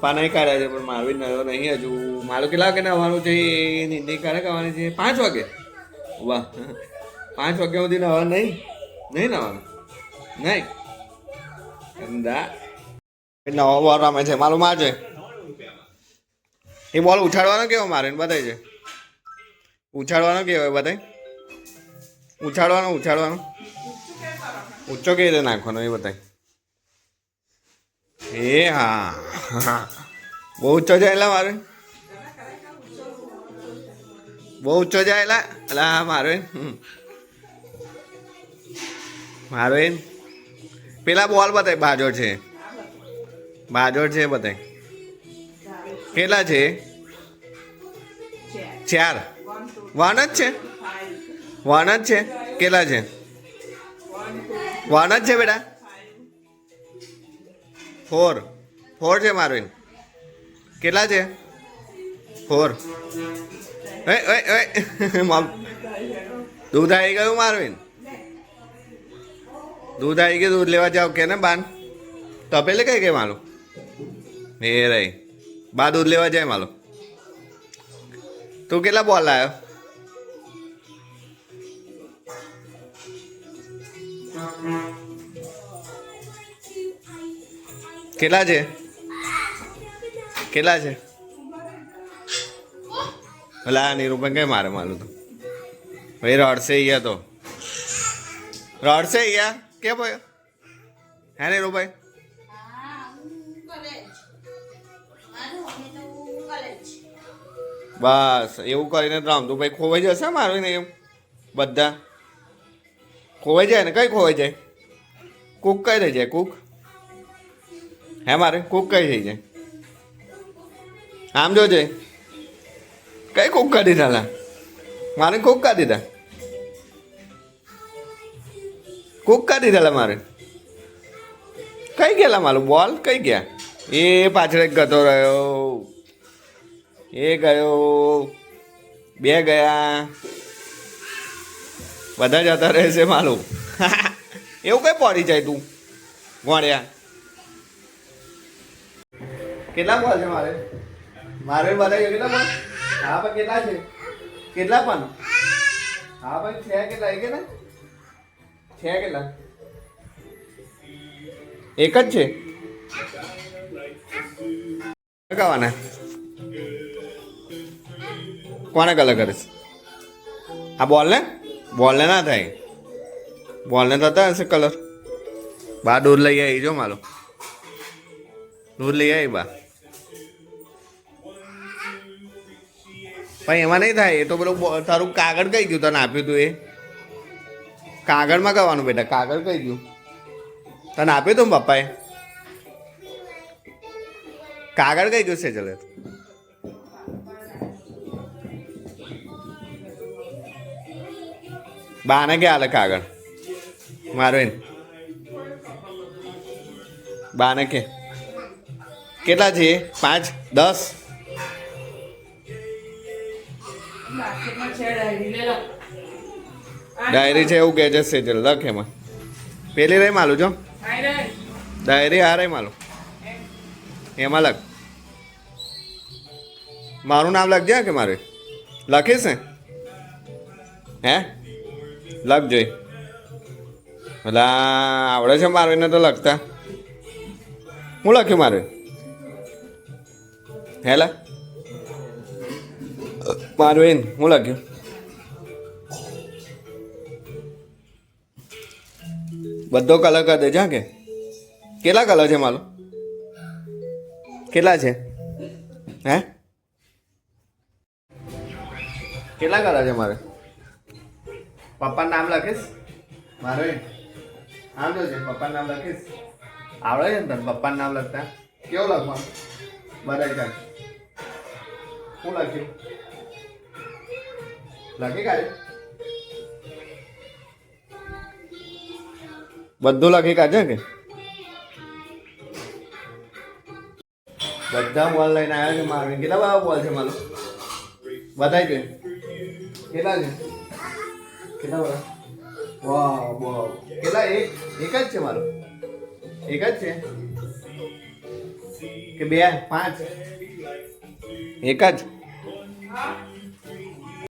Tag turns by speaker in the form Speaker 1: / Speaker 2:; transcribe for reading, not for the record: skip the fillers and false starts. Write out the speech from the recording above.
Speaker 1: પપ્પા નહીં કાઢ્યા છે પણ મારું નયો નહીં હજુ. મારું કેટલા વાગે નવાનું છે એ નહીં કાઢે કરવાની છે 5 વાગે. વાહ 5 વાગ્યા સુધી નવાનું નહીં નવાનું નહીં. નવો બોલ રમે છે મારું માં છે. એ બોલ ઉછાળવાનો કેવો મારે બતાવી છે. ઉછાળવાનો કેવો બતાવી. ઉછાળવાનો ઊંચો કેવી રીતે નાખવાનો એ બતાવી. એ હા બહુ ઊંચો જાય એટલે મારે બહુ ઊંચો જાય એટલે હા મારો પેલા બોલ બતાય બાજોડ છે બતાય. કેટલા છે 4 1 જ છે 1 જ છે. કેટલા છે 1 જ છે બેટા 4 છે મારું. કેટલા છે 4. દૂધ આવી ગયું મારું. દૂધ આવી ગયું. દૂધ લેવા જાવ કે ને બાન તપેલે કઈ ગઈ માલું એ રહી બા દૂધ લેવા જાય માલું. તું કેટલા બોલ લાવ્યો. કેટલા છે ભલા નિરૂપણ કઈ મારે માલું તો ભાઈ રડશે અહીંયા તો રડશે અહીંયા કે ભાઈ હે નિરૂભાઈ. બસ એવું કરીને રમતું ભાઈ ખોવાઈ જશે મારું ને એમ બધા ખોવાઈ જાય ને કઈ ખોવાઈ જાય. કૂક કઈ થઈ જાય કૂક હે મારે કૂક કઈ થઈ જાય. આમ જોજે કઈ કૂક કરી દીધા મારે કૂક કરી દીધા મારે કઈ ગયેલા મારું બોલ કઈ ગયા. એ પાછળ એક ગતો રહ્યો એ ગયો 2 ગયા બધા જતા રહેશે મારું. એવું કઈ પડી જાય તું ગોળ્યા. કેટલા બોલ છે મારે બધા કેટલા બોલ. હા પણ કેટલા છે કેટલા પણ હા ભાઈ છે કેટલા એ કે ને છે કેટલા એક જ છે લગાવવાના. કોને કલર કરીશ આ બોલને ના થાય. બોલને થતા હશે કલર. બા દૂધ લઈ આવી જો મારો દૂધ લઈ આવી બા. પણ એમાં નહીં થાય. એ તો પેલું તારું કાગળ કઈ ગયું તને આપ્યું તું એ કાગળમાં કરવાનું બેટા. કાગળ કઈ ગયું તને આપ્યું તું પપ્પાએ કાગળ કઈ ગયું છે. ચલે બાને કે હાલે કાગળ મારો બાને કે કેટલા છે 5 10 ડાયરી છે એવું કે છે સેજલ લખ એમાં પેલી રહી માલું જો ડાયરી આ રહી માલું એમાં લખ. મારું નામ લખજે કે મારે લખીશ ને હે લખ જોઈ પેલા આવડે છે મારું એને તો લખતા. હું લખ્યું મારે હેલા મારું એને હું લખ્યું. બધો કલર કરી દેજો કે કેટલા કલર છે મારો કેટલા છે હે કેટલા કલર છે મારે. પપ્પાનું નામ લખીશ મારે આમ જો છે પપ્પાનું નામ લખીશ. આવડે છે ને તને પપ્પાનું નામ લખતા કેવું લખવાનું બધાય કાઢ. શું લખ્યું લખી કાઢે બધું લખી કાઢે કે બધા બોલ લઈને આવ્યા છે મારે. કેટલા બધા બોલ છે મારો બતાવી દે કેટલા છે કેટલા બધા. વાહ વાહ કેટલા એક જ છે મારો એક જ છે કે બે 5 એક જ